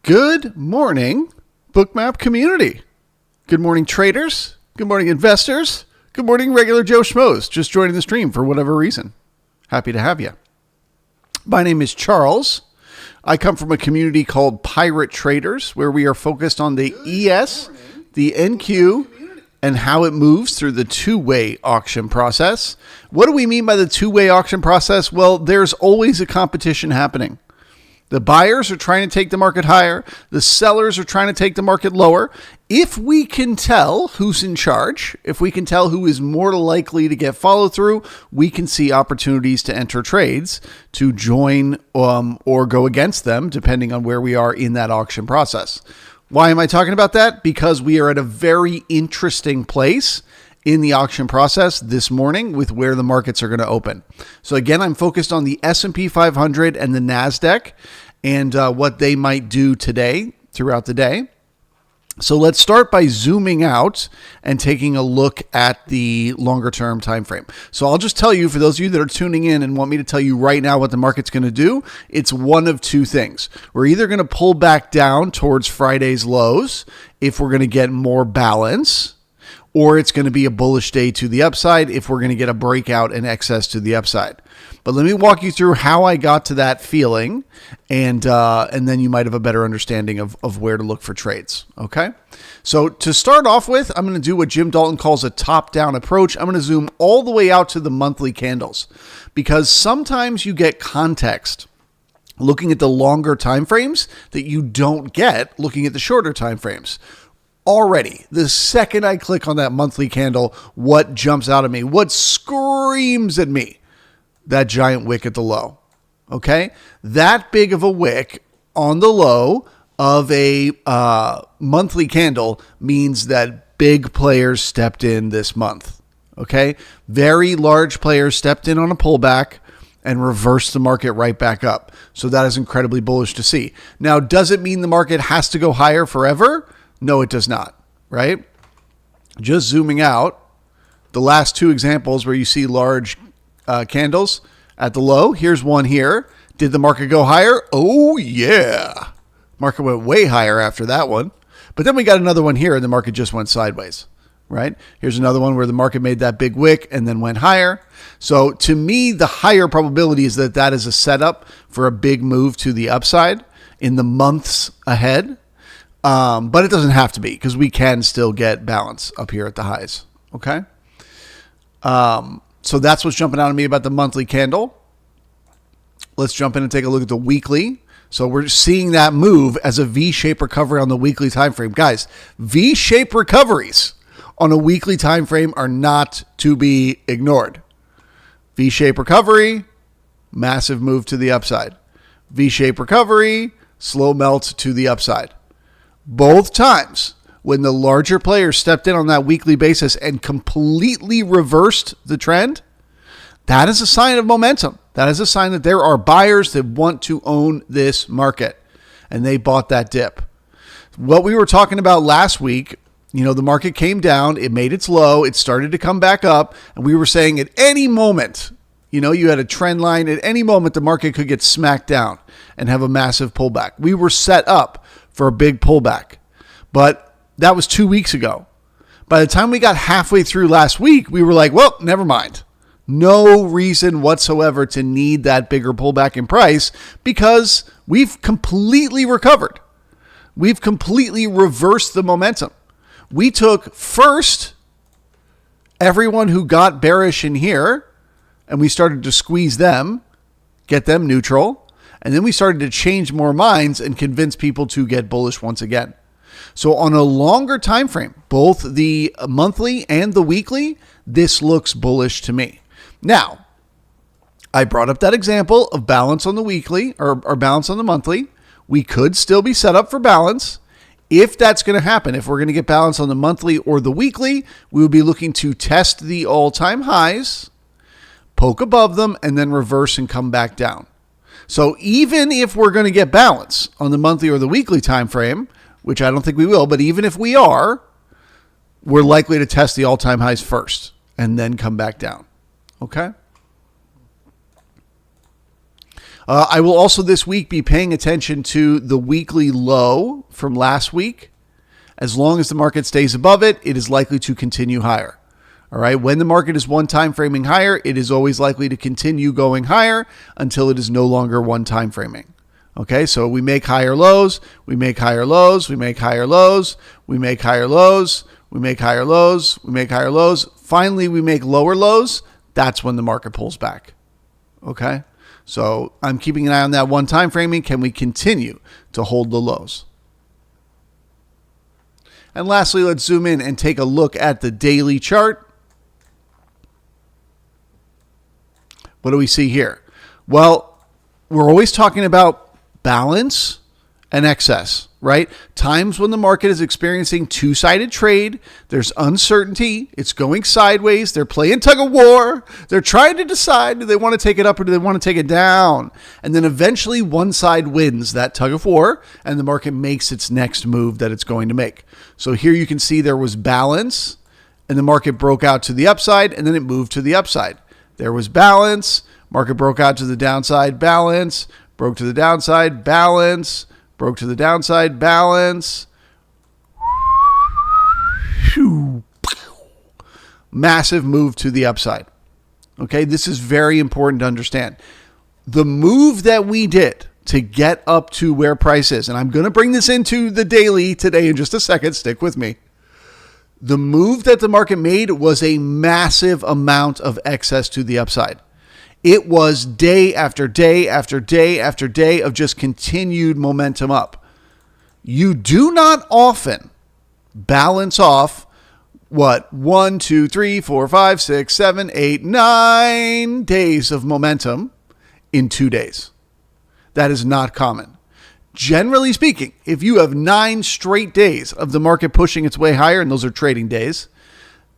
Good morning, Bookmap community. Good morning, traders. Good morning, investors. Good morning, regular Joe Schmoes, just joining the stream for whatever reason. Happy to have you. My name is Charles. I come from a community called Piratetraders, where we are focused on the ES, the NQ, and how it moves through the two-way auction process. What do we mean by the two-way auction process? Well, there's always a competition happening. The buyers are trying to take the market higher. The sellers are trying to take the market lower. If we can tell who's in charge, if we can tell who is more likely to get follow through, we can see opportunities to enter trades, to join or go against them, depending on where we are in that auction process. Why am I talking about that? Because we are at a very interesting place in the auction process this morning with where the markets are going to open. So again, I'm focused on the S&P 500 and the NASDAQ and what they might do today throughout the day. So let's start by zooming out and taking a look at the longer term time frame. So I'll just tell you, for those of you that are tuning in and want me to tell you right now what the market's going to do, it's one of two things. We're either going to pull back down towards Friday's lows if we're going to get more balance, or it's going to be a bullish day to the upside if we're going to get a breakout in excess to the upside. But let me walk you through how I got to that feeling, and then you might have a better understanding of where to look for trades, okay? So to start off with, I'm going to do what Jim Dalton calls a top-down approach. I'm going to zoom all the way out to the monthly candles, because sometimes you get context looking at the longer time frames that you don't get looking at the shorter time frames. Already, the second I click on that monthly candle, what jumps out at me? What screams at me? That giant wick at the low. Okay? That big of a wick on the low of a monthly candle means that big players stepped in this month. Okay? Very large players stepped in on a pullback and reversed the market right back up. So that is incredibly bullish to see. Now, does it mean the market has to go higher forever? No, it does not, right? Just zooming out, the last two examples where you see large candles at the low, here's one here. Did the market go higher? Oh, yeah. Market went way higher after that one. But then we got another one here and the market just went sideways, right? Here's another one where the market made that big wick and then went higher. So to me, the higher probability is that that is a setup for a big move to the upside in the months ahead. But it doesn't have to be, because we can still get balance up here at the highs. Okay. So that's what's jumping out at me about the monthly candle. Let's jump in and take a look at the weekly. So we're seeing that move as a V-shaped recovery on the weekly time frame. Guys, V-shaped recoveries on a weekly time frame are not to be ignored. V-shaped recovery, massive move to the upside. V-shaped recovery, slow melt to the upside. Both times when the larger players stepped in on that weekly basis and completely reversed the trend, that is a sign of momentum. That is a sign that there are buyers that want to own this market, and they bought that dip. What we were talking about last week, the market came down, it made its low, it started to come back up, and we were saying at any moment, you had a trend line, at any moment the market could get smacked down and have a massive pullback. We were set up for a big pullback. But that was 2 weeks ago. By the time we got halfway through last week, we were like, well, never mind. No reason whatsoever to need that bigger pullback in price, because we've completely recovered. We've completely reversed the momentum. We took first everyone who got bearish in here, and we started to squeeze them, get them neutral. And then we started to change more minds and convince people to get bullish once again. So on a longer time frame, both the monthly and the weekly, this looks bullish to me. Now, I brought up that example of balance on the weekly or balance on the monthly. We could still be set up for balance. If that's going to happen, if we're going to get balance on the monthly or the weekly, we will be looking to test the all-time highs, poke above them, and then reverse and come back down. So even if we're going to get balance on the monthly or the weekly time frame, which I don't think we will, but even if we are, we're likely to test the all-time highs first and then come back down. Okay? I will also this week be paying attention to the weekly low from last week. As long as the market stays above it, it is likely to continue higher. All right. When the market is one time framing higher, it is always likely to continue going higher until it is no longer one time framing. Okay. So we make higher lows, we make higher lows, we make higher lows, we make higher lows, we make higher lows, we make higher lows. Finally, we make lower lows. That's when the market pulls back. Okay. So I'm keeping an eye on that one time framing. Can we continue to hold the lows? And lastly, let's zoom in and take a look at the daily chart. What do we see here? Well, we're always talking about balance and excess, right? Times when the market is experiencing two-sided trade, there's uncertainty, it's going sideways, they're playing tug of war, they're trying to decide, do they want to take it up or do they want to take it down? And then eventually one side wins that tug of war and the market makes its next move that it's going to make. So here you can see there was balance and the market broke out to the upside and then it moved to the upside. There was balance, market broke out to the downside, balance, broke to the downside, balance, broke to the downside, balance. Massive move to the upside. Okay, this is very important to understand. The move that we did to get up to where price is, and I'm going to bring this into the daily today in just a second, stick with me. The move that the market made was a massive amount of excess to the upside. It was day after day after day after day of just continued momentum up. You do not often balance off 1, 2, 3, 4, 5, 6, 7, 8, 9 days of momentum in 2 days. That is not common. Generally speaking, if you have 9 straight days of the market pushing its way higher, and those are trading days,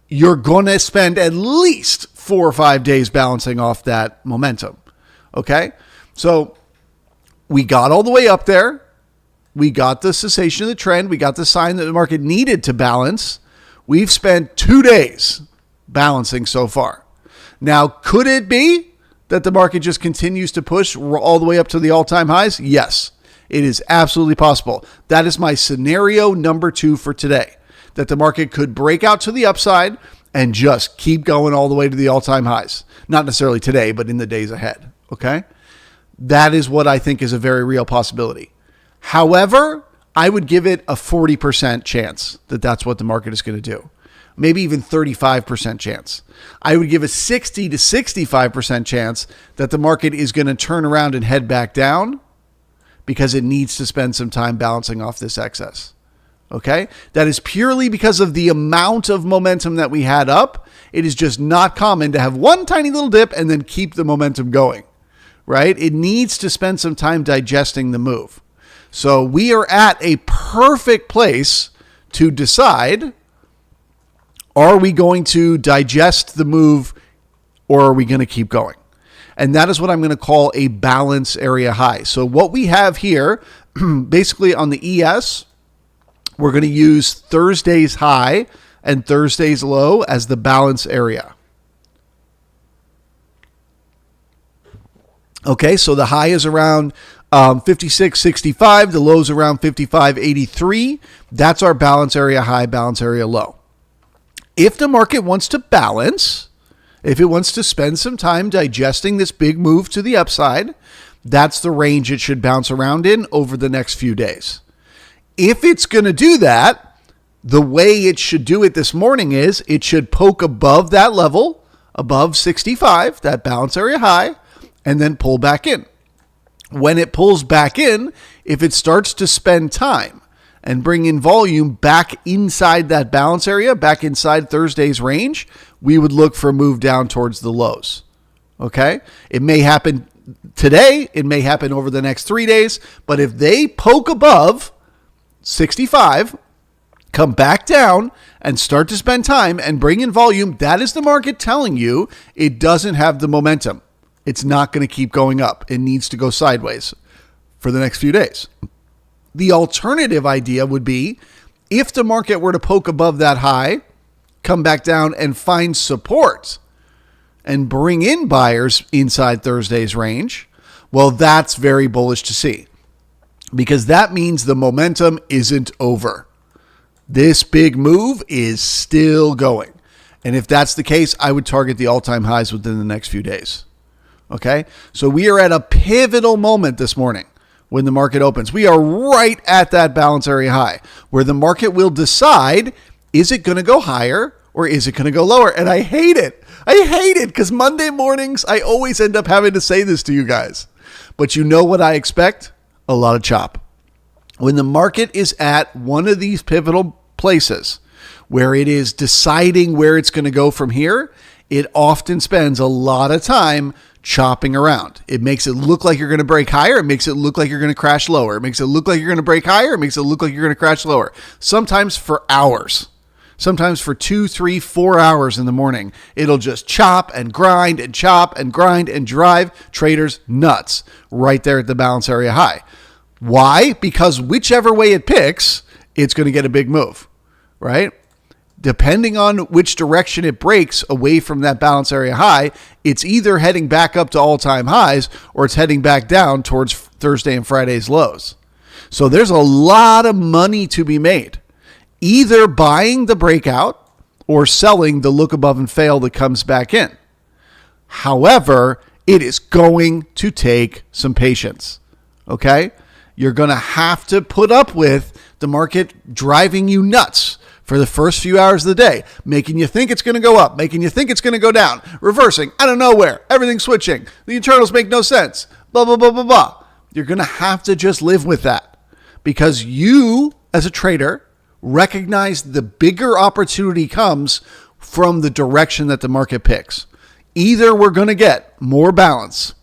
you're going to spend at least 4 or 5 days balancing off that momentum. Okay? So we got all the way up there. We got the cessation of the trend. We got the sign that the market needed to balance. We've spent 2 days balancing so far. Now, could it be that the market just continues to push all the way up to the all-time highs? Yes, it is absolutely possible. That is my scenario number 2 for today, that the market could break out to the upside and just keep going all the way to the all-time highs. Not necessarily today, but in the days ahead. Okay? That is what I think is a very real possibility. However, I would give it a 40% chance that that's what the market is going to do. Maybe even 35% chance. I would give a 60 to 65% chance that the market is going to turn around and head back down because it needs to spend some time balancing off this excess. Okay? That is purely because of the amount of momentum that we had up. It is just not common to have one tiny little dip and then keep the momentum going, right? It needs to spend some time digesting the move. So we are at a perfect place to decide, are we going to digest the move or are we going to keep going? And that is what I'm going to call a balance area high. So what we have here, basically on the ES, we're going to use Thursday's high and Thursday's low as the balance area. Okay, so the high is around 56.65. The low is around 55.83. That's our balance area high, balance area low. If the market wants to balance, if it wants to spend some time digesting this big move to the upside, that's the range it should bounce around in over the next few days. If it's going to do that, the way it should do it this morning is it should poke above that level, above 65, that balance area high, and then pull back in. When it pulls back in, if it starts to spend time and bring in volume back inside that balance area, back inside Thursday's range, we would look for a move down towards the lows. Okay? It may happen today. It may happen over the next 3 days. But if they poke above 65, come back down and start to spend time and bring in volume, that is the market telling you it doesn't have the momentum. It's not going to keep going up. It needs to go sideways for the next few days. The alternative idea would be if the market were to poke above that high, come back down and find support and bring in buyers inside Thursday's range, Well, that's very bullish to see because that means the momentum isn't over. This big move is still going. And if that's the case, I would target the all-time highs within the next few days. Okay? So we are at a pivotal moment this morning when the market opens. We are right at that balance area high where the market will decide, is it going to go higher or is it going to go lower? And I hate it. I hate it because Monday mornings, I always end up having to say this to you guys. But you know what I expect? A lot of chop. When the market is at one of these pivotal places where it is deciding where it's going to go from here, it often spends a lot of time chopping around. It makes it look like you're going to break higher. It makes it look like you're going to crash lower. It makes it look like you're going to break higher. It makes it look like you're going to crash lower. Sometimes for hours. Sometimes for 2, 3, 4 hours in the morning. It'll just chop and grind and chop and grind and drive traders nuts right there at the balance area high. Why? Because whichever way it picks, it's going to get a big move, right? Depending on which direction it breaks away from that balance area high, it's either heading back up to all-time highs or it's heading back down towards Thursday and Friday's lows. So there's a lot of money to be made, either buying the breakout or selling the look above and fail that comes back in. However, it is going to take some patience, okay? You're going to have to put up with the market driving you nuts for the first few hours of the day, making you think it's going to go up, making you think it's going to go down, reversing out of nowhere, everything switching, the internals make no sense, blah, blah, blah, blah, blah. You're going to have to just live with that because you, as a trader, recognize the bigger opportunity comes from the direction that the market picks. Either we're going to get more balance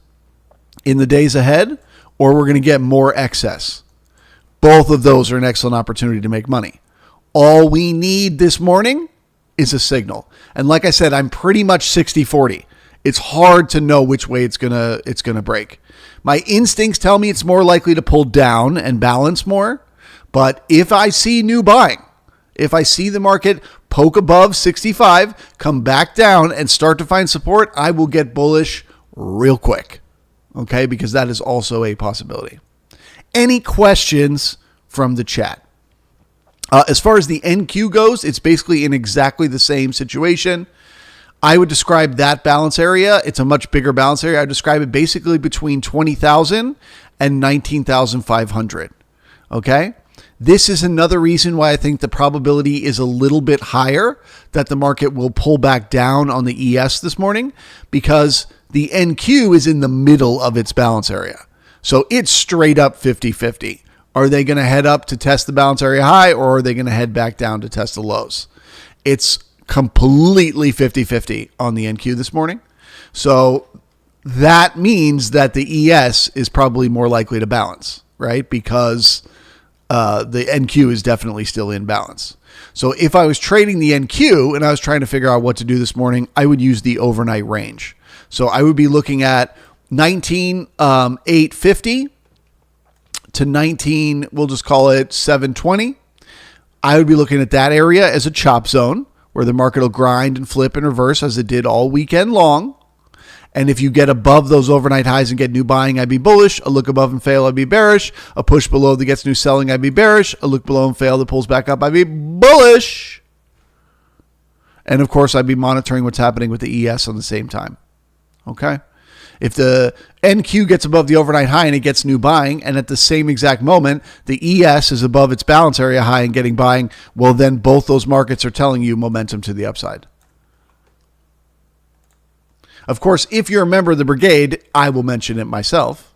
in the days ahead or we're going to get more excess. Both of those are an excellent opportunity to make money. All we need this morning is a signal. And like I said, I'm pretty much 60-40. It's hard to know which way it's gonna break. My instincts tell me it's more likely to pull down and balance more. But if I see new buying, if I see the market poke above 65, come back down and start to find support, I will get bullish real quick. Okay, because that is also a possibility. Any questions from the chat? As far as the NQ goes, it's basically in exactly the same situation. I would describe that balance area. It's a much bigger balance area. I would describe it basically between 20,000 and 19,500. Okay? This is another reason why I think the probability is a little bit higher that the market will pull back down on the ES this morning because the NQ is in the middle of its balance area. So it's straight up 50-50. Are they going to head up to test the balance area high or are they going to head back down to test the lows? It's completely 50-50 on the NQ this morning. So that means that the ES is probably more likely to balance, right? Because the NQ is definitely still in balance. So if I was trading the NQ and I was trying to figure out what to do this morning, I would use the overnight range. So I would be looking at 19,850 to 19, we'll just call it 720. I would be looking at that area as a chop zone where the market will grind and flip and reverse as it did all weekend long. And if you get above those overnight highs and get new buying, I'd be bullish. A look above and fail, I'd be bearish. A push below that gets new selling, I'd be bearish. A look below and fail that pulls back up, I'd be bullish. And of course, I'd be monitoring what's happening with the ES on the same time. Okay? If the NQ gets above the overnight high and it gets new buying, and at the same exact moment, the ES is above its balance area high and getting buying, well, then both those markets are telling you momentum to the upside. Of course, if you're a member of the brigade, I will mention it myself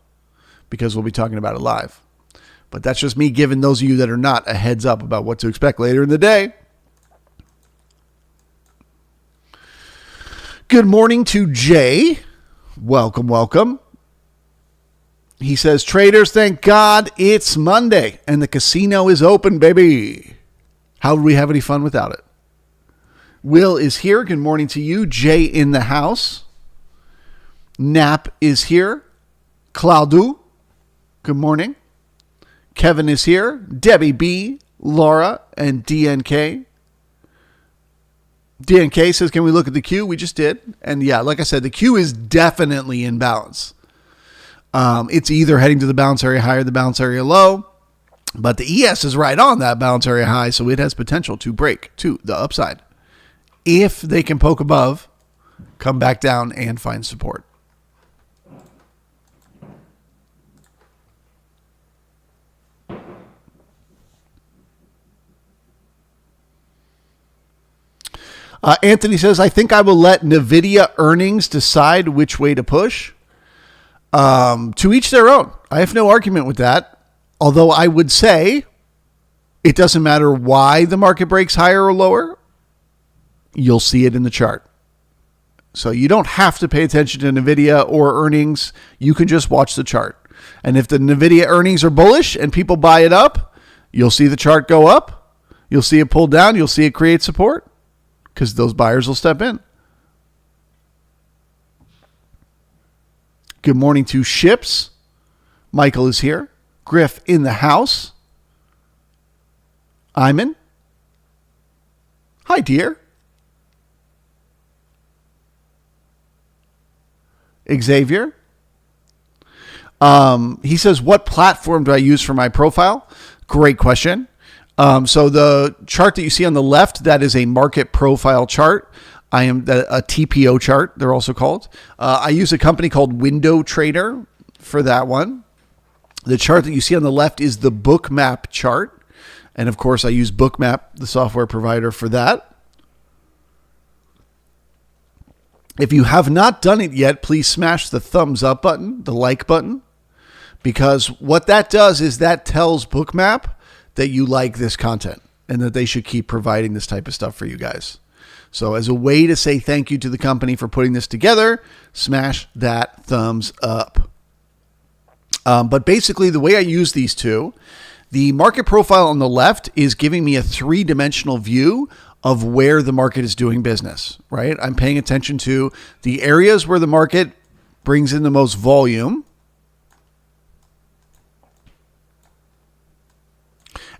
because we'll be talking about it live. But that's just me giving those of you that are not a heads up about what to expect later in the day. Good morning to Jay. Welcome, welcome. He says, traders, thank God it's Monday and the casino is open, baby. How would we have any fun without it? Will is here. Good morning to you. Jay in the house. Nap is here. Claudu. Good morning. Kevin is here. Debbie B, Laura, and DNK. DNK says, can we look at the Q? We just did. And yeah, like I said, the Q is definitely in balance. It's either heading to the bounce area high or the bounce area low, but the ES is right on that bounce area high, so it has potential to break to the upside. If they can poke above, come back down and find support. Anthony says, I think I will let NVIDIA earnings decide which way to push. To each their own. I have no argument with that. Although I would say it doesn't matter why the market breaks higher or lower. You'll see it in the chart. So you don't have to pay attention to NVIDIA or earnings. You can just watch the chart. And if the NVIDIA earnings are bullish and people buy it up, you'll see the chart go up. You'll see it pull down. You'll see it create support because those buyers will step in. Good morning to Ships. Michael is here. Griff in the house. Iman. Hi, dear. Xavier. He says, what platform do I use for my profile? Great question. So the chart that you see on the left, that is a market profile chart. I am a TPO chart, they're also called. I use a company called Window Trader for that one. The chart that you see on the left is the Bookmap chart. And of course, I use Bookmap, the software provider, for that. If you have not done it yet, please smash the thumbs up button, the like button, because what that does is that tells Bookmap that you like this content and that they should keep providing this type of stuff for you guys. So as a way to say thank you to the company for putting this together, smash that thumbs up. But basically the way I use these two, the market profile on the left is giving me a three-dimensional view of where the market is doing business, right? I'm paying attention to the areas where the market brings in the most volume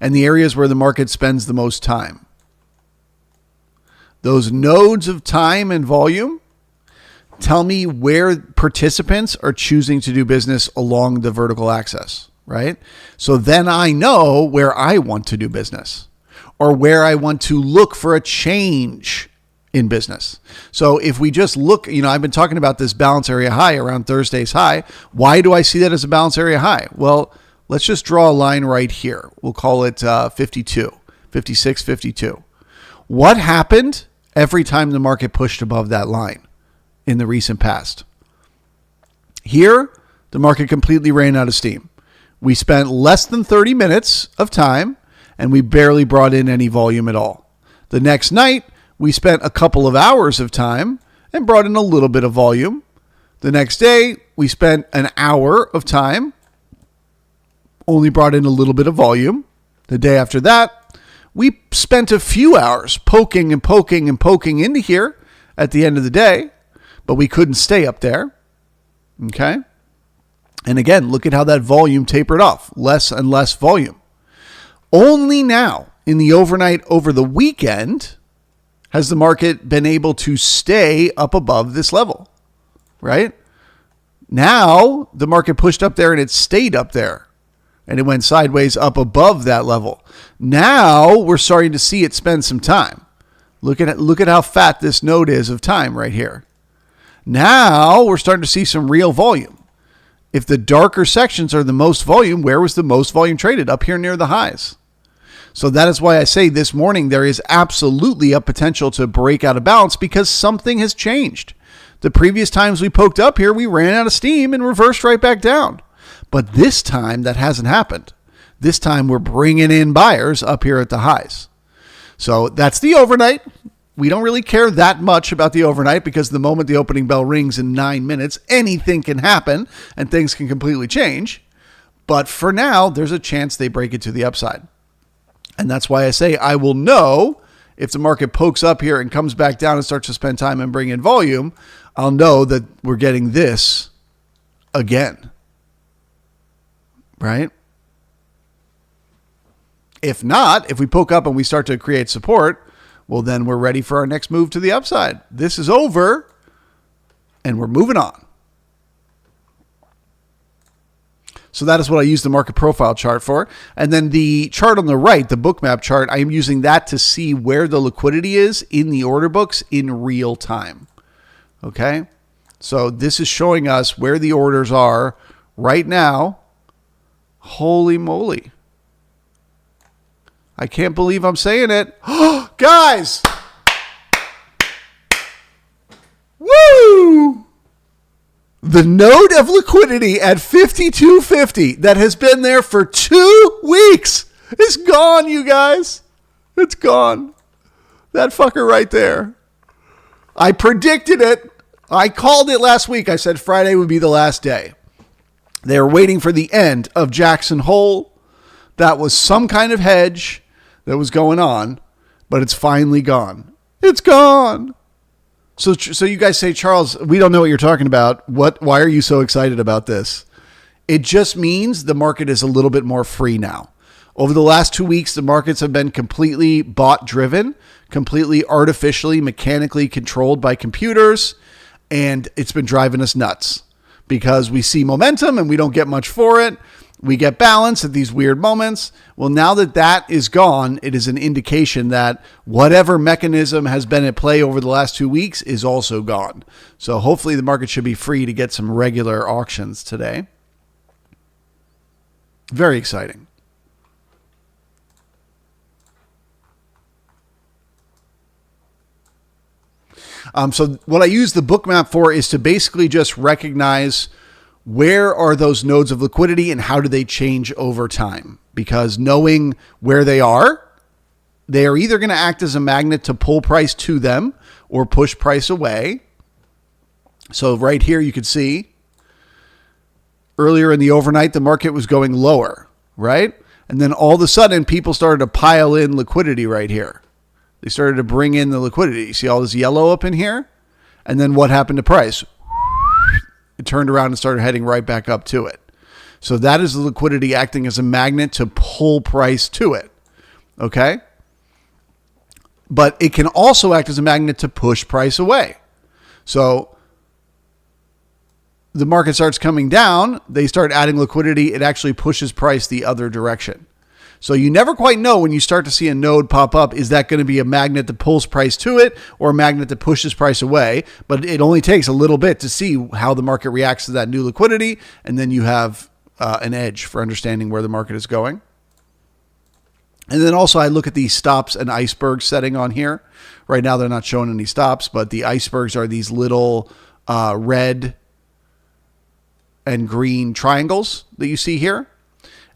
and the areas where the market spends the most time. Those nodes of time and volume tell me where participants are choosing to do business along the vertical axis, right? So then I know where I want to do business or where I want to look for a change in business. So if we just look, I've been talking about this balance area high around Thursday's high. Why do I see that as a balance area high? Well, let's just draw a line right here. We'll call it 52, 56, 52. What happened every time the market pushed above that line in the recent past? Here, the market completely ran out of steam. We spent less than 30 minutes of time and we barely brought in any volume at all. The next night, we spent a couple of hours of time and brought in a little bit of volume. The next day, we spent an hour of time, only brought in a little bit of volume. The day after that, we spent a few hours poking and poking and poking into here at the end of the day, but we couldn't stay up there. Okay? And again, look at how that volume tapered off. Less and less volume. Only now, in the overnight over the weekend, has the market been able to stay up above this level, right? Now, the market pushed up there and it stayed up there. And it went sideways up above that level. Now we're starting to see it spend some time. Look at how fat this node is of time right here. Now we're starting to see some real volume. If the darker sections are the most volume, where was the most volume traded? Up here near the highs. So that is why I say this morning there is absolutely a potential to break out of balance because something has changed. The previous times we poked up here, we ran out of steam and reversed right back down. But this time, that hasn't happened. This time, we're bringing in buyers up here at the highs. So that's the overnight. We don't really care that much about the overnight because the moment the opening bell rings in 9 minutes, anything can happen and things can completely change. But for now, there's a chance they break it to the upside. And that's why I say I will know if the market pokes up here and comes back down and starts to spend time and bring in volume, I'll know that we're getting this again. Right? If not, if we poke up and we start to create support, well, then we're ready for our next move to the upside. This is over and we're moving on. So that is what I use the market profile chart for. And then the chart on the right, the Bookmap chart, I am using that to see where the liquidity is in the order books in real time. Okay. So this is showing us where the orders are right now. Holy moly. I can't believe I'm saying it. Guys. Woo! The node of liquidity at 52.50 that has been there for 2 weeks is gone, you guys. It's gone. That fucker right there. I predicted it. I called it last week. I said Friday would be the last day. They were waiting for the end of Jackson Hole. That was some kind of hedge that was going on, but it's finally gone. It's gone. So you guys say, Charles, we don't know what you're talking about. Why are you so excited about this? It just means the market is a little bit more free now. Over the last 2 weeks, the markets have been completely bot driven, completely artificially, mechanically controlled by computers. And it's been driving us nuts because we see momentum and we don't get much for it. We get balance at these weird moments. Well, now that that is gone, it is an indication that whatever mechanism has been at play over the last 2 weeks is also gone. So hopefully the market should be free to get some regular auctions today. Very exciting. So what I use the Bookmap for is to basically just recognize where are those nodes of liquidity and how do they change over time? Because knowing where they are either going to act as a magnet to pull price to them or push price away. So right here, you could see earlier in the overnight, the market was going lower, right? And then all of a sudden, people started to pile in liquidity right here. They started to bring in the liquidity. You see all this yellow up in here? And then what happened to price? It turned around and started heading right back up to it. So that is the liquidity acting as a magnet to pull price to it. Okay? But it can also act as a magnet to push price away. So the market starts coming down. They start adding liquidity. It actually pushes price the other direction. So you never quite know when you start to see a node pop up, is that going to be a magnet that pulls price to it or a magnet that pushes price away? But it only takes a little bit to see how the market reacts to that new liquidity. And then you have an edge for understanding where the market is going. And then also I look at the stops and iceberg setting on here. Right now they're not showing any stops, but the icebergs are these little red and green triangles that you see here.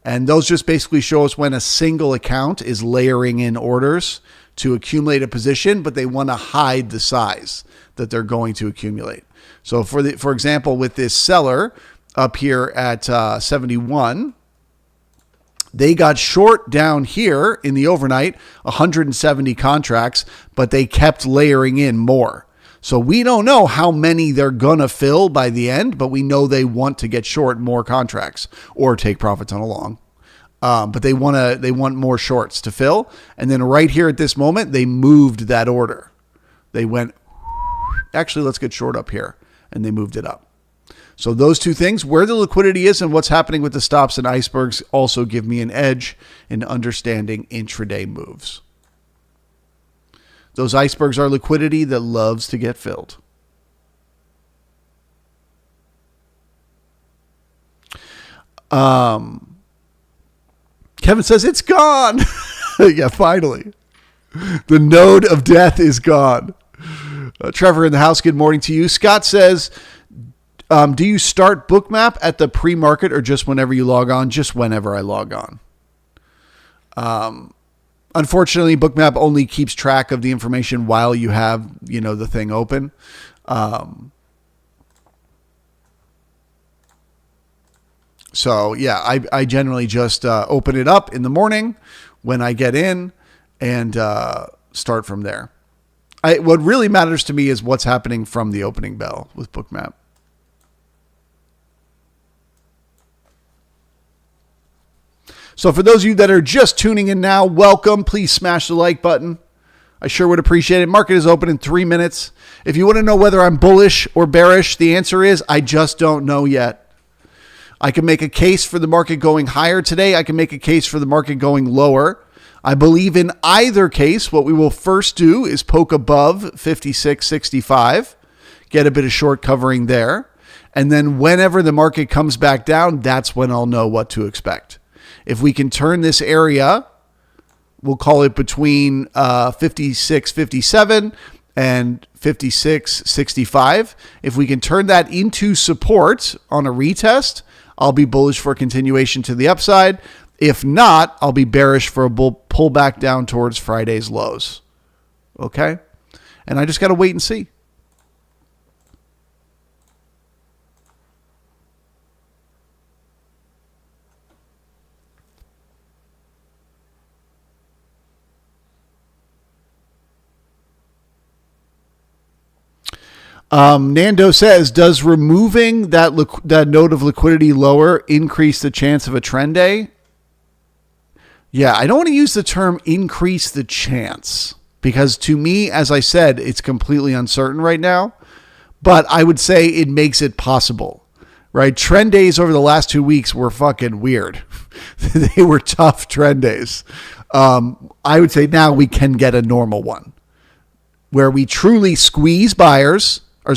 And those just basically show us when a single account is layering in orders to accumulate a position, but they want to hide the size that they're going to accumulate. So for example, with this seller up here at 71, they got short down here in the overnight, 170 contracts, but they kept layering in more. So we don't know how many they're going to fill by the end, but we know they want to get short more contracts or take profits on a long. But they want more shorts to fill. And then right here at this moment, they moved that order. They went, actually, let's get short up here. And they moved it up. So those two things, where the liquidity is and what's happening with the stops and icebergs, also give me an edge in understanding intraday moves. Those icebergs are liquidity that loves to get filled. Kevin says it's gone. Yeah, finally. The node of death is gone. Trevor in the house, good morning to you. Scott says, do you start Bookmap at the pre-market or just whenever you log on? Just whenever I log on. Unfortunately, Bookmap only keeps track of the information while you have, the thing open. So yeah, I generally just open it up in the morning when I get in and start from there. What really matters to me is what's happening from the opening bell with Bookmap. So for those of you that are just tuning in now, welcome. Please smash the like button. I sure would appreciate it. Market is open in 3 minutes. If you want to know whether I'm bullish or bearish, the answer is I just don't know yet. I can make a case for the market going higher today. I can make a case for the market going lower. I believe in either case, what we will first do is poke above 56.65, get a bit of short covering there. And then whenever the market comes back down, that's when I'll know what to expect. If we can turn this area, we'll call it between 56.57 and 56.65. If we can turn that into support on a retest, I'll be bullish for a continuation to the upside. If not, I'll be bearish for a pull back down towards Friday's lows. Okay? And I just got to wait and see. Nando says, does removing that node of liquidity lower increase the chance of a trend day? Yeah, I don't want to use the term increase the chance because to me, as I said, it's completely uncertain right now. But I would say it makes it possible, right? Trend days over the last 2 weeks were fucking weird. They were tough trend days. I would say now we can get a normal one where we truly squeeze sellers or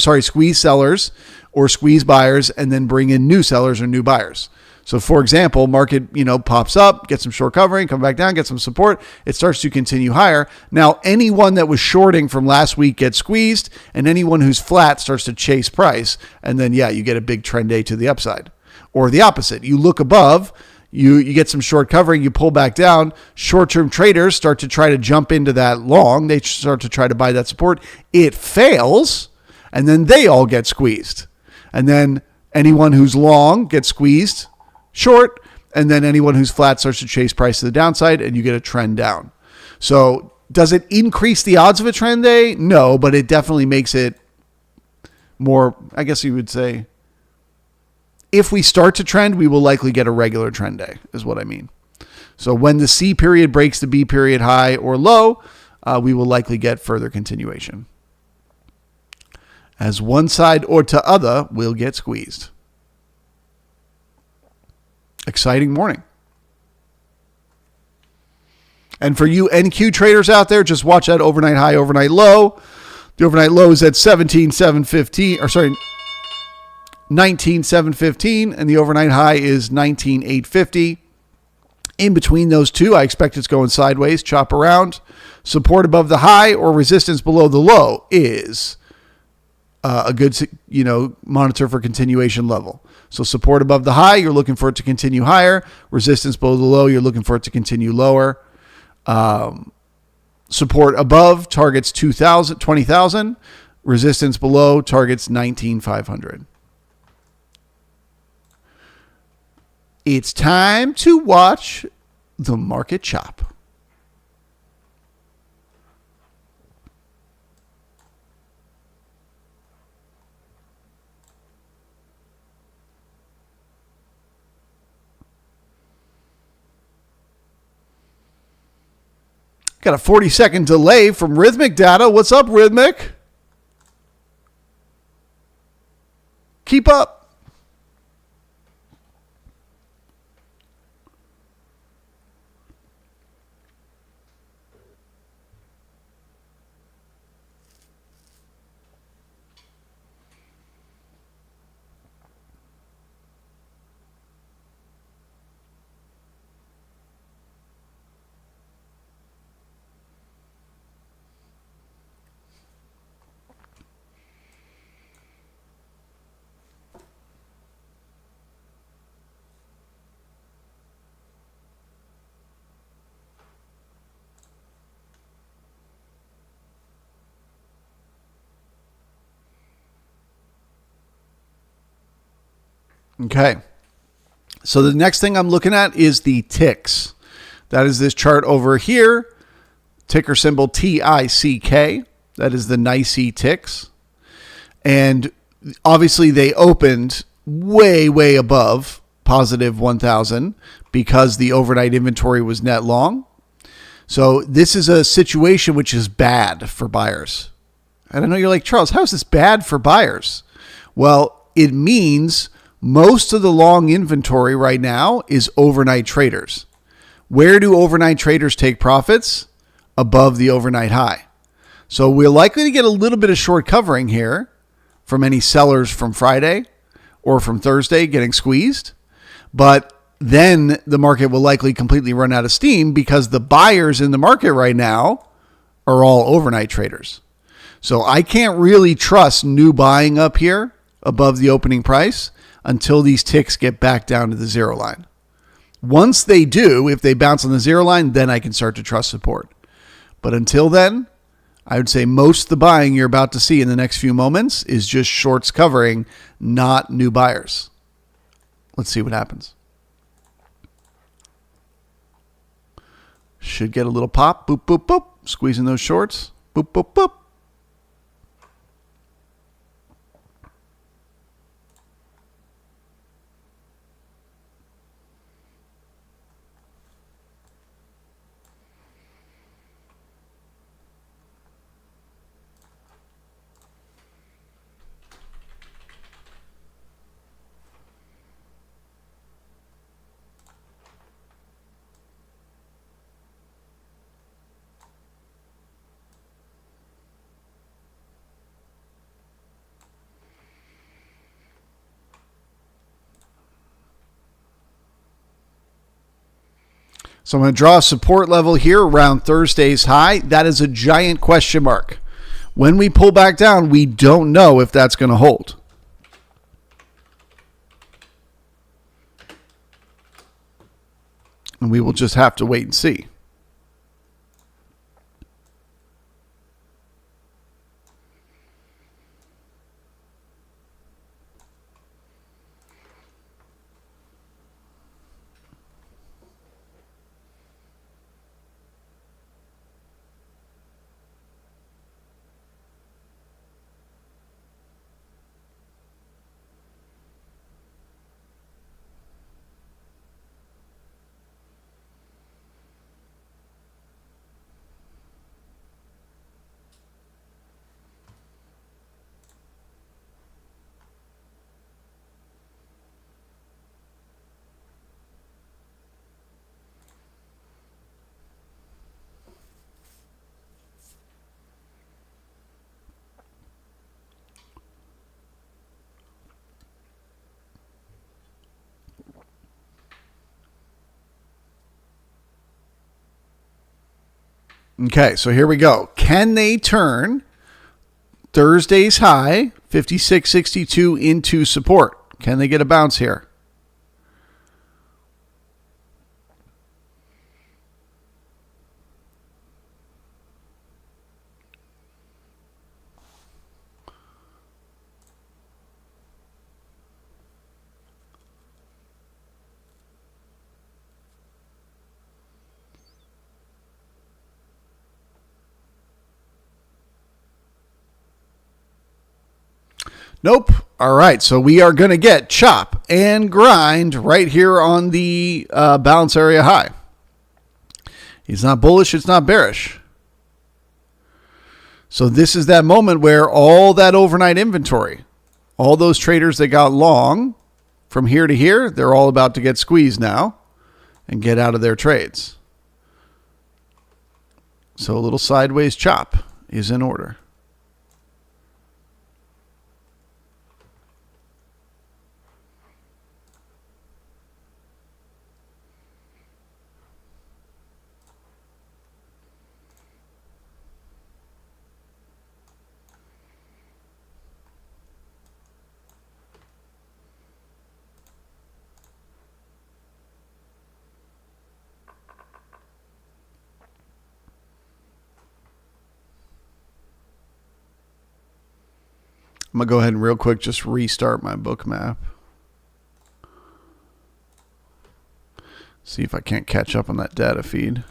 squeeze buyers and then bring in new sellers or new buyers. So for example, market, pops up, get some short covering, come back down, get some support. It starts to continue higher. Now, anyone that was shorting from last week gets squeezed and anyone who's flat starts to chase price. And then, you get a big trend day to the upside or the opposite. You look above, you get some short covering, you pull back down. Short-term traders start to try to jump into that long. They start to try to buy that support. It fails. And then they all get squeezed. And then anyone who's long gets squeezed short. And then anyone who's flat starts to chase price to the downside and you get a trend down. So does it increase the odds of a trend day? No, but it definitely makes it more, I guess you would say, if we start to trend, we will likely get a regular trend day is what I mean. So when the C period breaks the B period high or low, we will likely get further continuation. As one side or to other will get squeezed. Exciting morning. And for you NQ traders out there, just watch that overnight high, overnight low. The overnight low is at 19,715, and the overnight high is 19,850. In between those two, I expect it's going sideways, chop around. Support above the high or resistance below the low is a good, monitor for continuation level. So support above the high, you're looking for it to continue higher. Resistance below the low, you're looking for it to continue lower. Support above targets 20,000. Resistance below targets 19,500. It's time to watch the market chop. Got a 40-second delay from Rhythmic data. What's up, Rhythmic? Keep up. Okay. So the next thing I'm looking at is the ticks. That is this chart over here. Ticker symbol TICK. That is the NYSE ticks. And obviously they opened way, way above positive 1,000 because the overnight inventory was net long. So this is a situation which is bad for buyers. And I know you're like, Charles, how is this bad for buyers? Well, it means Most of the long inventory right now is overnight traders. Where do overnight traders take profits? Above the overnight high. So we're likely to get a little bit of short covering here from any sellers from Friday or from Thursday getting squeezed. But then the market will likely completely run out of steam because the buyers in the market right now are all overnight traders. So I can't really trust new buying up here above the opening price until these ticks get back down to the zero line. Once they do, if they bounce on the zero line, then I can start to trust support. But until then, I would say most of the buying you're about to see in the next few moments is just shorts covering, not new buyers. Let's see what happens. Should get a little pop. Boop, boop, boop. Squeezing those shorts. Boop, boop, boop. So I'm going to draw a support level here around Thursday's high. That is a giant question mark. When we pull back down, we don't know if that's going to hold. And we will just have to wait and see. Okay, so here we go. Can they turn Thursday's high, 56.62, into support? Can they get a bounce here? Nope. All right, so we are going to get chop and grind right here on the balance area high. It's not bullish, it's not bearish. So this is that moment where all that overnight inventory, all those traders that got long from here to here, they're all about to get squeezed now and get out of their trades. So a little sideways chop is in order. I'm going to go ahead and real quick just restart my Bookmap. See if I can't catch up on that data feed.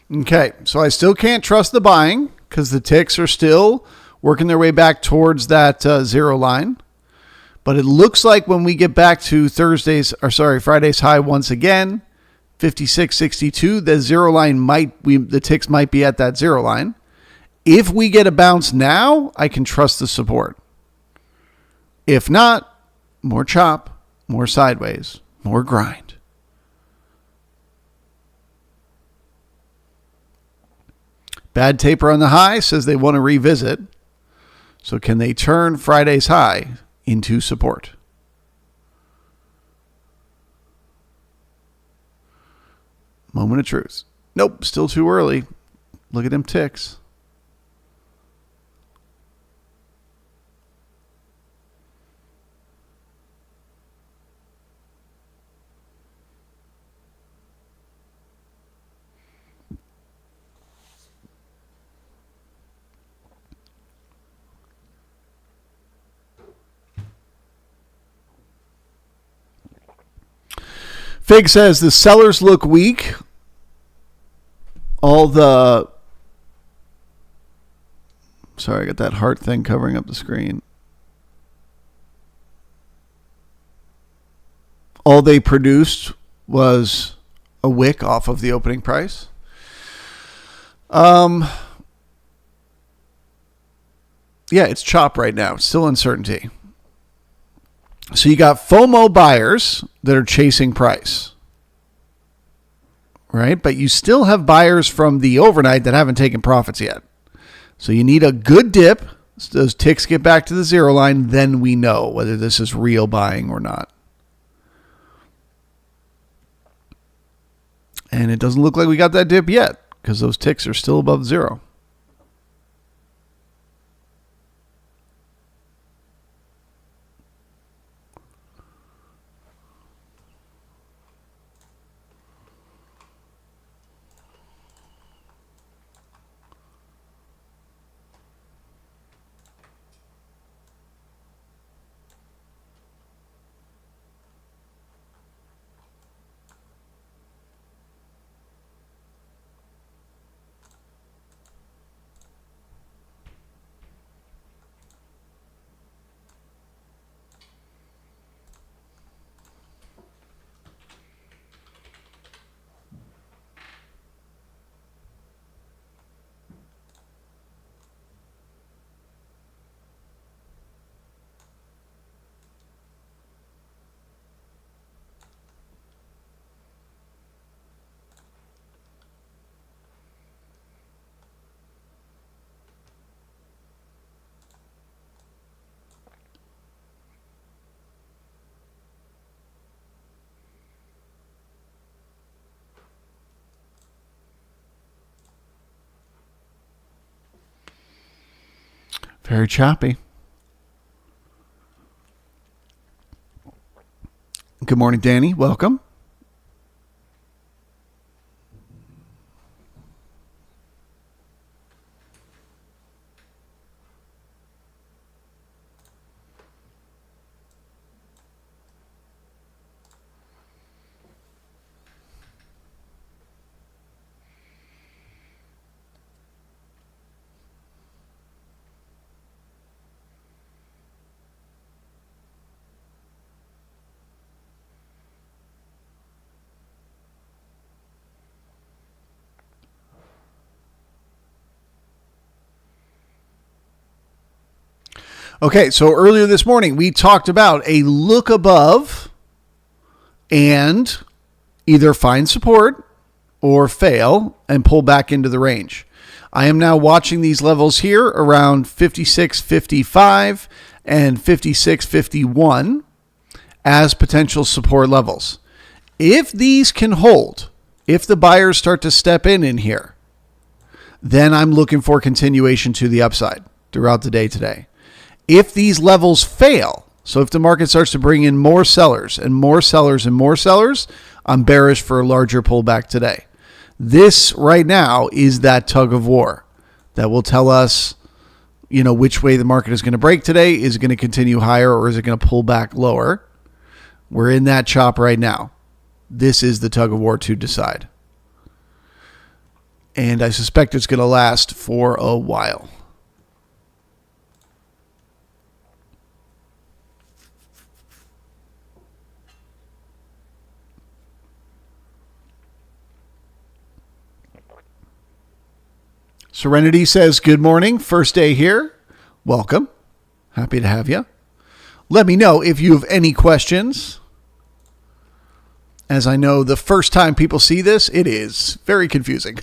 Okay, so I still can't trust the buying because the ticks are still working their way back towards that zero line. But it looks like when we get back to Friday's high once again, 56.62, the zero line the ticks might be at that zero line. If we get a bounce now, I can trust the support. If not, more chop, more sideways, more grind. Bad taper on the high says they want to revisit. So can they turn Friday's high into support? Moment of truth. Nope, still too early. Look at them ticks. Fig says the sellers look weak. I got that heart thing covering up the screen. All they produced was a wick off of the opening price. Yeah, it's chop right now. It's still uncertainty. So you got FOMO buyers that are chasing price, right? But you still have buyers from the overnight that haven't taken profits yet. So you need a good dip. So those ticks get back to the zero line. Then we know whether this is real buying or not. And it doesn't look like we got that dip yet because those ticks are still above zero. Very choppy. Good morning, Danny. Welcome. Okay, so earlier this morning, we talked about a look above and either find support or fail and pull back into the range. I am now watching these levels here around 56.55 and 56.51 as potential support levels. If these can hold, if the buyers start to step in here, then I'm looking for continuation to the upside throughout the day today. If these levels fail, so if the market starts to bring in more sellers and more sellers and more sellers, I'm bearish for a larger pullback today. This right now is that tug of war that will tell us, which way the market is going to break today. Is it going to continue higher or is it going to pull back lower? We're in that chop right now. This is the tug of war to decide. And I suspect it's going to last for a while. Serenity says, good morning. First day here. Welcome. Happy to have you. Let me know if you have any questions. As I know, the first time people see this, it is very confusing.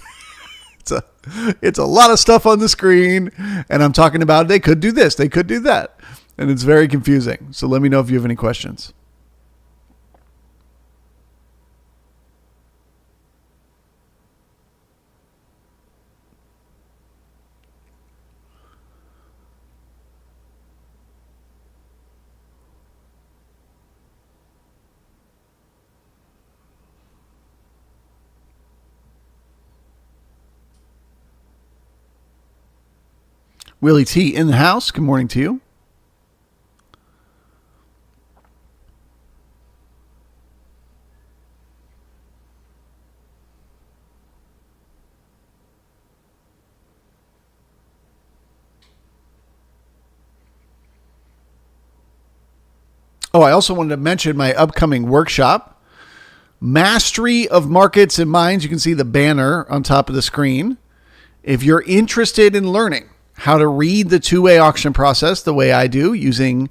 It's a lot of stuff on the screen, and I'm talking about they could do this, they could do that, and it's very confusing. So let me know if you have any questions. Willie T in the house. Good morning to you. Oh, I also wanted to mention my upcoming workshop, Mastery of Markets and Minds. You can see the banner on top of the screen. If you're interested in learning how to read the two-way auction process the way I do, using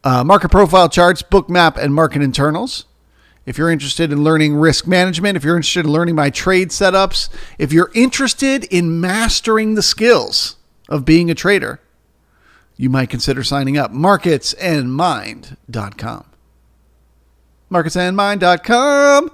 market profile charts, Bookmap, and market internals. If you're interested in learning risk management, if you're interested in learning my trade setups, if you're interested in mastering the skills of being a trader, you might consider signing up. Marketsandmind.com. Marketsandmind.com.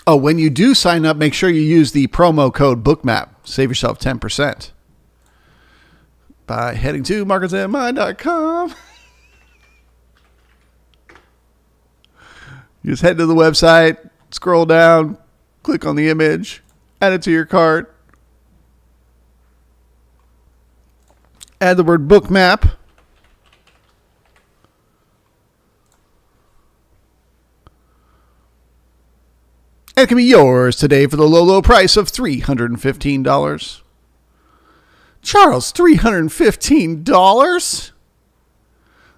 Oh, when you do sign up, make sure you use the promo code Bookmap. Save yourself 10% by heading to marketsandmind.com. You just head to the website, scroll down, click on the image, add it to your cart, add the word Bookmap. And it can be yours today for the low, low price of $315. Charles, $315?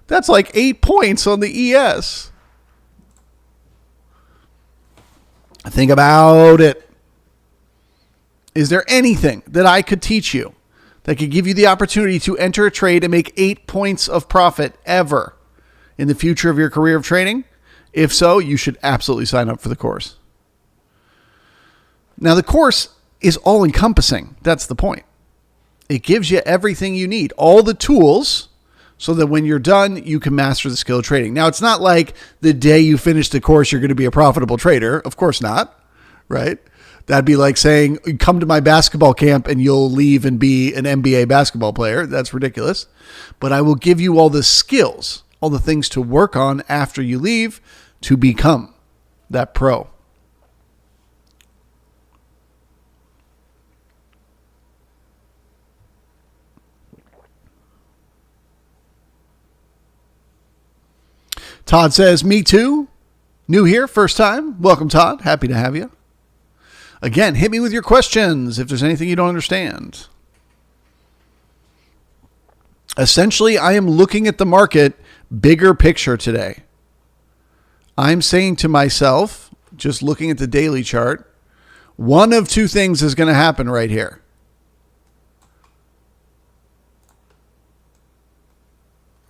That's like 8 points on the ES. Think about it. Is there anything that I could teach you that could give you the opportunity to enter a trade and make 8 points of profit ever in the future of your career of trading? If so, you should absolutely sign up for the course. Now, the course is all-encompassing. That's the point. It gives you everything you need, all the tools, so that when you're done, you can master the skill of trading. Now, it's not like the day you finish the course, you're going to be a profitable trader. Of course not, right? That'd be like saying, come to my basketball camp and you'll leave and be an NBA basketball player. That's ridiculous. But I will give you all the skills, all the things to work on after you leave to become that pro. Todd says, me too. New here, first time. Welcome, Todd. Happy to have you. Again, hit me with your questions if there's anything you don't understand. Essentially, I am looking at the market bigger picture today. I'm saying to myself, just looking at the daily chart, one of two things is going to happen right here.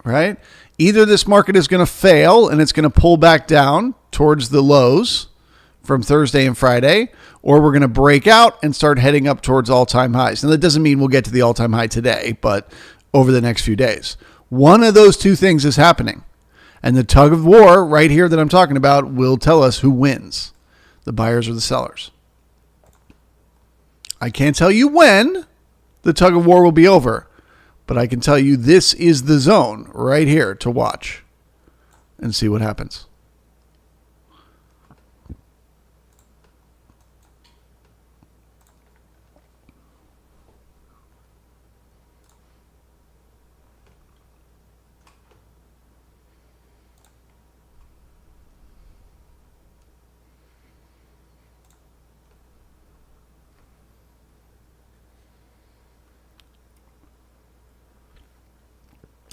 Right? Either this market is going to fail and it's going to pull back down towards the lows from Thursday and Friday, or we're going to break out and start heading up towards all-time highs. And that doesn't mean we'll get to the all-time high today, but over the next few days. One of those two things is happening. And the tug of war right here that I'm talking about will tell us who wins, the buyers or the sellers. I can't tell you when the tug of war will be over, but I can tell you this is the zone right here to watch. and see what happens.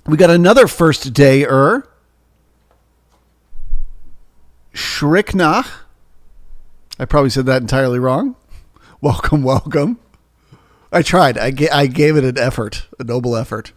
We got another first day-er. Shriknach. I probably said that entirely wrong. Welcome, welcome. I tried. I gave it an effort, a noble effort.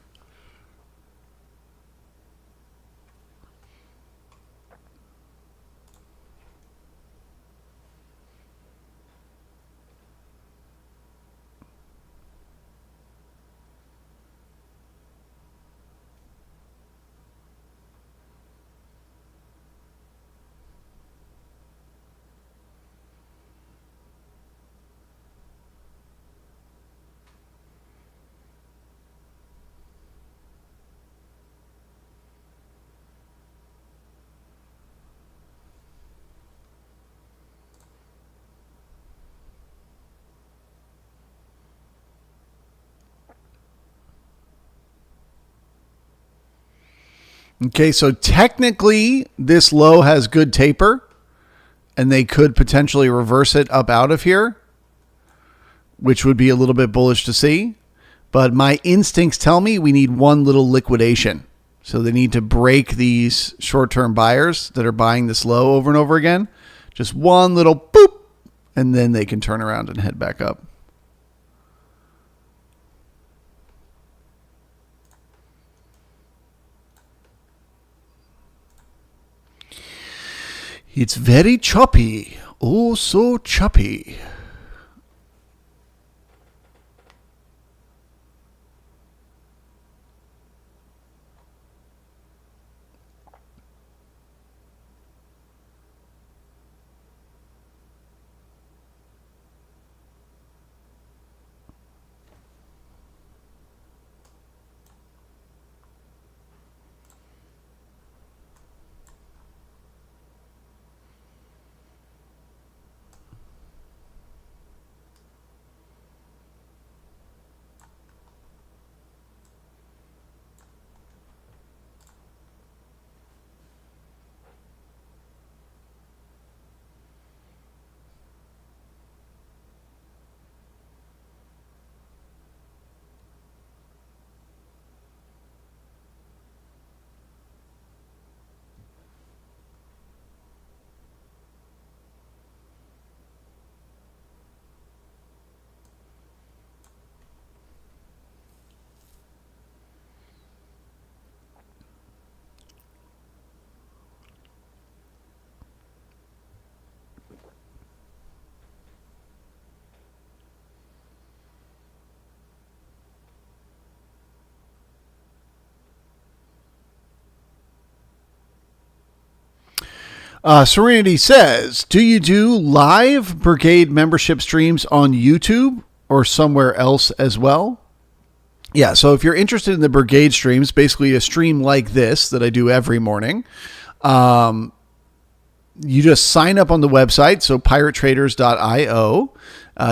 Okay, so technically this low has good taper, and they could potentially reverse it up out of here, which would be a little bit bullish to see. But my instincts tell me we need one little liquidation. So they need to break these short-term buyers that are buying this low over and over again. Just one little boop, and then they can turn around and head back up. It's very choppy. Oh, so choppy. Serenity says, do you do live brigade membership streams on YouTube or somewhere else as well? Yeah, so if you're interested in the brigade streams, basically a stream like this that I do every morning, you just sign up on the website, so piratetraders.io.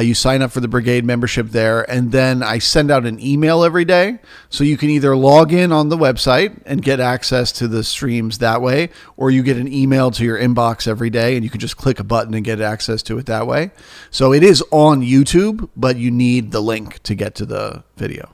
You sign up for the brigade membership there, and then I send out an email every day. So you can either log in on the website and get access to the streams that way, or you get an email to your inbox every day, and you can just click a button and get access to it that way. So it is on YouTube, but you need the link to get to the video.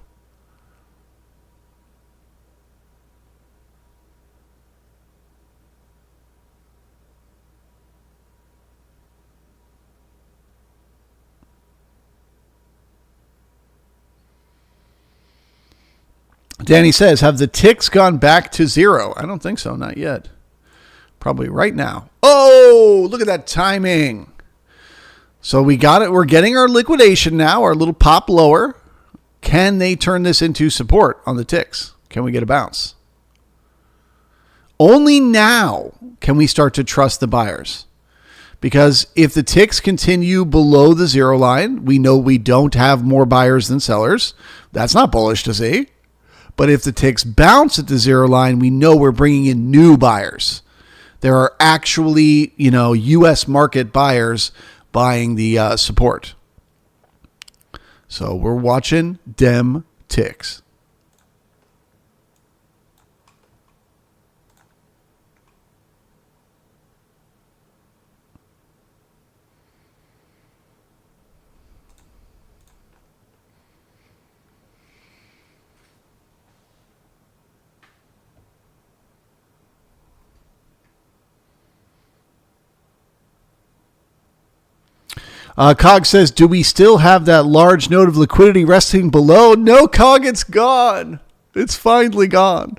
Danny says, have the ticks gone back to zero? I don't think so. Not yet. Probably right now. Oh, look at that timing. So we got it. We're getting our liquidation now, our little pop lower. Can they turn this into support on the ticks? Can we get a bounce? Only now can we start to trust the buyers. Because if the ticks continue below the zero line, we know we don't have more buyers than sellers. That's not bullish to see. But if the ticks bounce at the zero line, we know we're bringing in new buyers. There are actually, U.S. market buyers buying the support. So we're watching dem ticks. Cog says, do we still have that large node of liquidity resting below? No, Cog, it's gone. It's finally gone.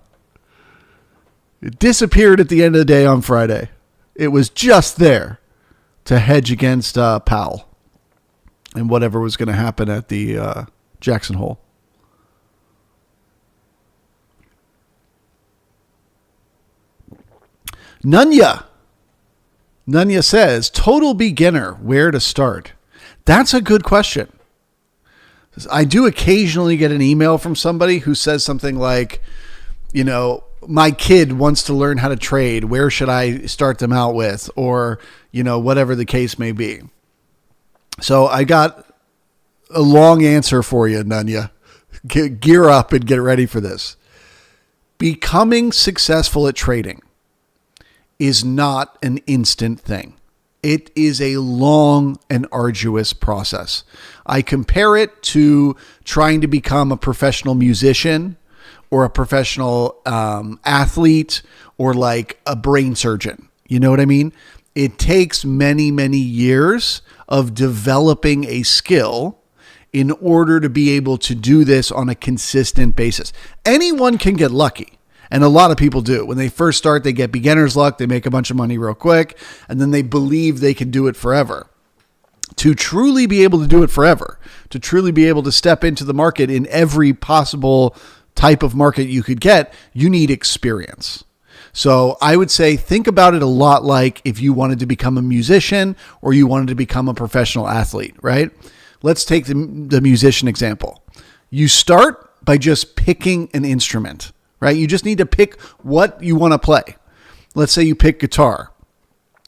It disappeared at the end of the day on Friday. It was just there to hedge against Powell and whatever was going to happen at the Jackson Hole. Nunya says, total beginner, where to start? That's a good question. I do occasionally get an email from somebody who says something like, my kid wants to learn how to trade. Where should I start them out with? Or, whatever the case may be. So I got a long answer for you, Nunya. Gear up and get ready for this. Becoming successful at trading is not an instant thing. It is a long and arduous process. I compare it to trying to become a professional musician or a professional athlete or like a brain surgeon. You know what I mean? It takes many, many years of developing a skill in order to be able to do this on a consistent basis. Anyone can get lucky. And a lot of people do. When they first start, they get beginner's luck. They make a bunch of money real quick. And then they believe they can do it forever. To truly be able to do it forever, to truly be able to step into the market in every possible type of market you could get, you need experience. So I would say think about it a lot like if you wanted to become a musician or you wanted to become a professional athlete, right? Let's take the musician example. You start by just picking an instrument. Right? You just need to pick what you want to play. Let's say you pick guitar.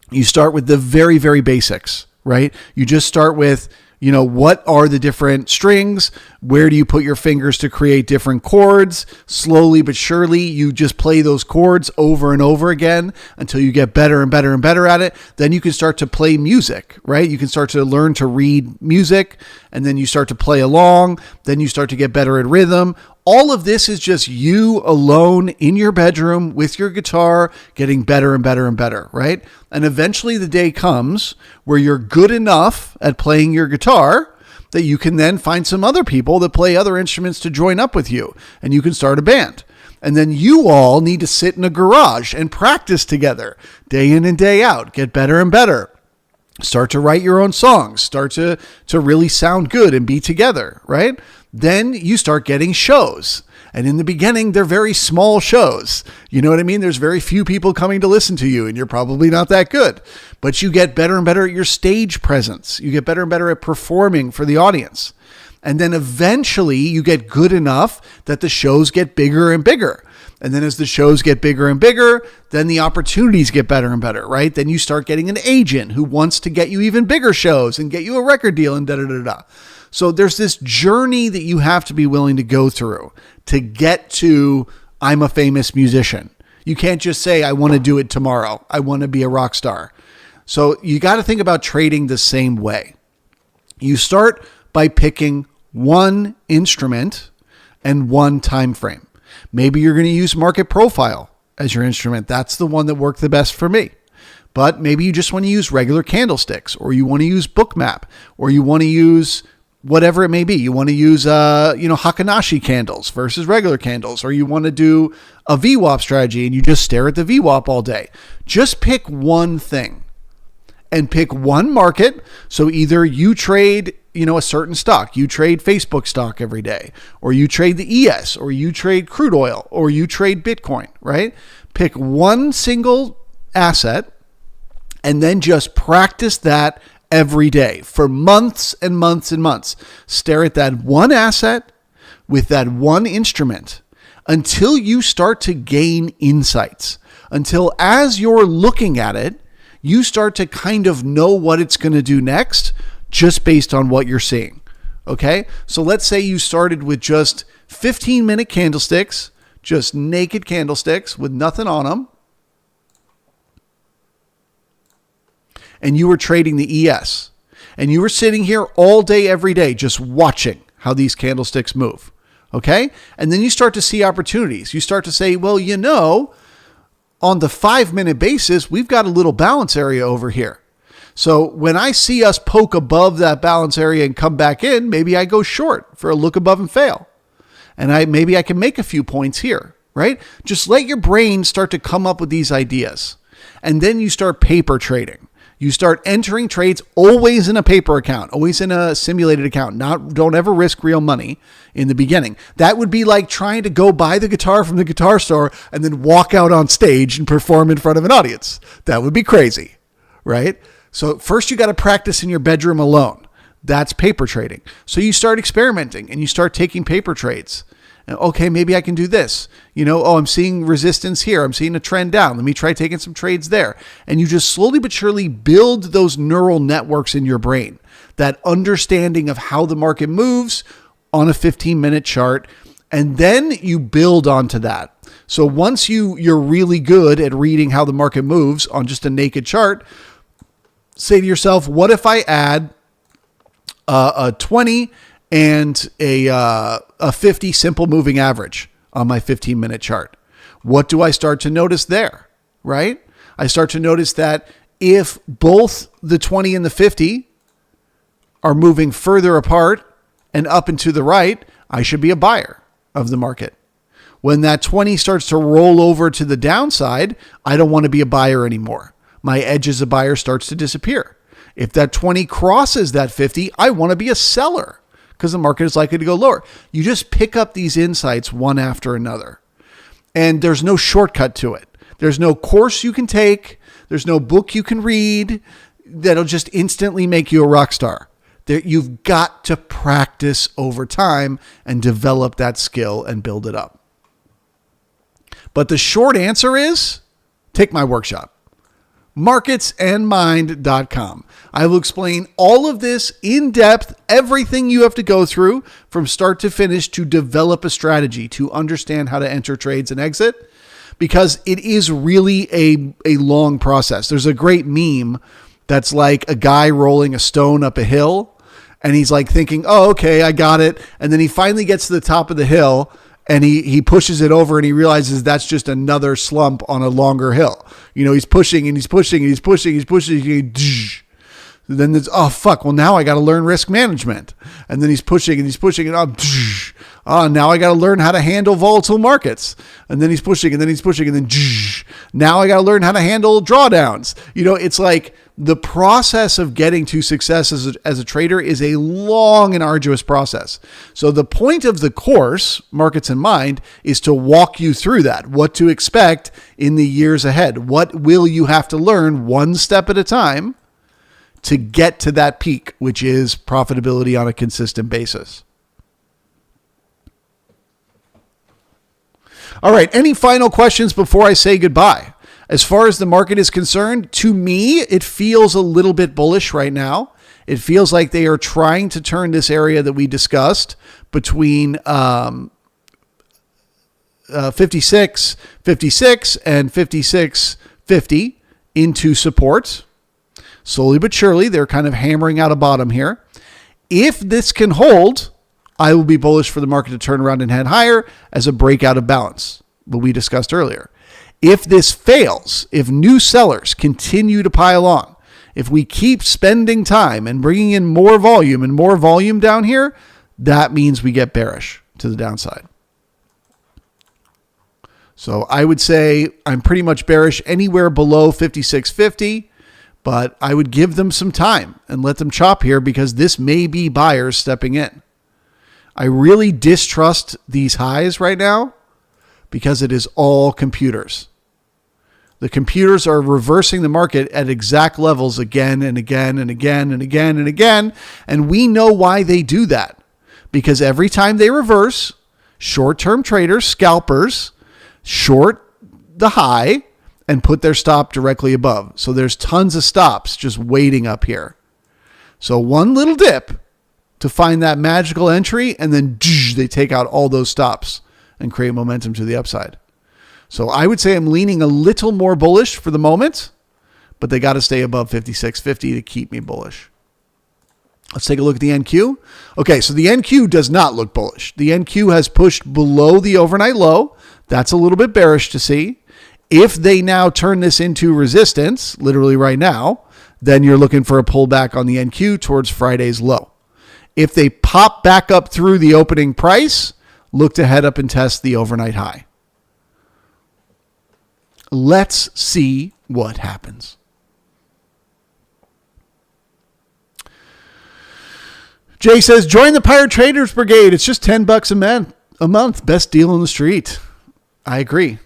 You start with the very, very basics, right? You just start with, what are the different strings? Where do you put your fingers to create different chords? Slowly but surely, you just play those chords over and over again until you get better and better and better at it. Then you can start to play music, right? You can start to learn to read music, and then you start to play along. Then you start to get better at rhythm. All of this is just you alone in your bedroom with your guitar, getting better and better and better, right? And eventually the day comes where you're good enough at playing your guitar that you can then find some other people that play other instruments to join up with you, and you can start a band. And then you all need to sit in a garage and practice together day in and day out, get better and better. Start to write your own songs, start to really sound good and be together, right? Then you start getting shows. And in the beginning, they're very small shows. You know what I mean? There's very few people coming to listen to you, and you're probably not that good. But you get better and better at your stage presence. You get better and better at performing for the audience. And then eventually you get good enough that the shows get bigger and bigger. And then as the shows get bigger and bigger, then the opportunities get better and better, right? Then you start getting an agent who wants to get you even bigger shows and get you a record deal and da-da-da-da. So there's this journey that you have to be willing to go through to get to, I'm a famous musician. You can't just say, I want to do it tomorrow. I want to be a rock star. So you got to think about trading the same way. You start by picking one instrument and one time frame. Maybe you're going to use market profile as your instrument. That's the one that worked the best for me. But maybe you just want to use regular candlesticks, or you want to use Bookmap, or you want to use whatever it may be. You want to use, Hakanashi candles versus regular candles, or you want to do a VWAP strategy and you just stare at the VWAP all day. Just pick one thing and pick one market. So either you trade, a certain stock, you trade Facebook stock every day, or you trade the ES, or you trade crude oil, or you trade Bitcoin, right? Pick one single asset and then just practice that every day for months and months and months. Stare at that one asset with that one instrument until you start to gain insights, until as you're looking at it, you start to kind of know what it's going to do next just based on what you're seeing. Okay? So let's say you started with just 15-minute candlesticks, just naked candlesticks with nothing on them, and you were trading the ES. And you were sitting here all day, every day, just watching how these candlesticks move. Okay? And then you start to see opportunities. You start to say, well, on the 5-minute basis, we've got a little balance area over here. So when I see us poke above that balance area and come back in, maybe I go short for a look above and fail. And maybe I can make a few points here, right? Just let your brain start to come up with these ideas. And then you start paper trading. You start entering trades always in a paper account, always in a simulated account. Don't ever risk real money in the beginning. That would be like trying to go buy the guitar from the guitar store and then walk out on stage and perform in front of an audience. That would be crazy, right? So first you got to practice in your bedroom alone. That's paper trading. So you start experimenting and you start taking paper trades. Okay, maybe I can do this. I'm seeing resistance here. I'm seeing a trend down. Let me try taking some trades there. And you just slowly but surely build those neural networks in your brain, that understanding of how the market moves on a 15-minute chart. And then you build onto that. So once you're really good at reading how the market moves on just a naked chart, say to yourself, what if I add a 20 and a 50 simple moving average on my 15-minute chart? What do I start to notice there, right? I start to notice that if both the 20 and the 50 are moving further apart and up and to the right, I should be a buyer of the market. When that 20 starts to roll over to the downside, I don't want to be a buyer anymore. My edge as a buyer starts to disappear. If that 20 crosses that 50, I want to be a seller, because the market is likely to go lower. You just pick up these insights one after another. And there's no shortcut to it. There's no course you can take. There's no book you can read that'll just instantly make you a rock star. You've got to practice over time and develop that skill and build it up. But the short answer is, take my workshop. marketsandmind.com. I will explain all of this in depth, everything you have to go through from start to finish to develop a strategy, to understand how to enter trades and exit, because it is really a long process. There's a great meme that's like a guy rolling a stone up a hill and he's like thinking, oh, okay, I got it. And then he finally gets to the top of the hill and he pushes it over and he realizes that's just another slump on a longer hill. He's pushing and he's pushing and he's pushing, then there's, oh, fuck. Well, now I got to learn risk management. And then he's pushing and now I got to learn how to handle volatile markets. And then he's pushing and then he's pushing and then now I got to learn how to handle drawdowns. It's like the process of getting to success as a trader is a long and arduous process. So the point of the course, Markets in Mind, is to walk you through that, what to expect in the years ahead. What will you have to learn one step at a time to get to that peak, which is profitability on a consistent basis. All right. Any final questions before I say goodbye? As far as the market is concerned, to me, it feels a little bit bullish right now. It feels like they are trying to turn this area that we discussed between 56, 56 and 56.50 into support. Slowly but surely, they're kind of hammering out a bottom here. If this can hold, I will be bullish for the market to turn around and head higher as a breakout of balance, what we discussed earlier. If this fails, if new sellers continue to pile on, if we keep spending time and bringing in more volume down here, that means we get bearish to the downside. So I would say I'm pretty much bearish anywhere below 56.50. But I would give them some time and let them chop here because this may be buyers stepping in. I really distrust these highs right now because it is all computers. The computers are reversing the market at exact levels again and again and again and again and again. And we know why they do that. Because every time they reverse, short-term traders, scalpers, short the high, and put their stop directly above. So there's tons of stops just waiting up here. So one little dip to find that magical entry, and then they take out all those stops and create momentum to the upside. So I would say I'm leaning a little more bullish for the moment, but they got to stay above 56.50 to keep me bullish. Let's take a look at the NQ. Okay, so the NQ does not look bullish. The NQ has pushed below the overnight low. That's a little bit bearish to see. If they now turn this into resistance, literally right now, then you're looking for a pullback on the NQ towards Friday's low. If they pop back up through the opening price, look to head up and test the overnight high. Let's see what happens. Jay says, join the Piratetraders Brigade. It's just $10 a month. Best deal on the street. I agree.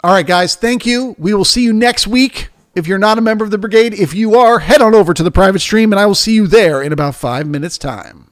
All right, guys. Thank you. We will see you next week. If you're not a member of the brigade, if you are, head on over to the private stream, and I will see you there in about 5 minutes' time.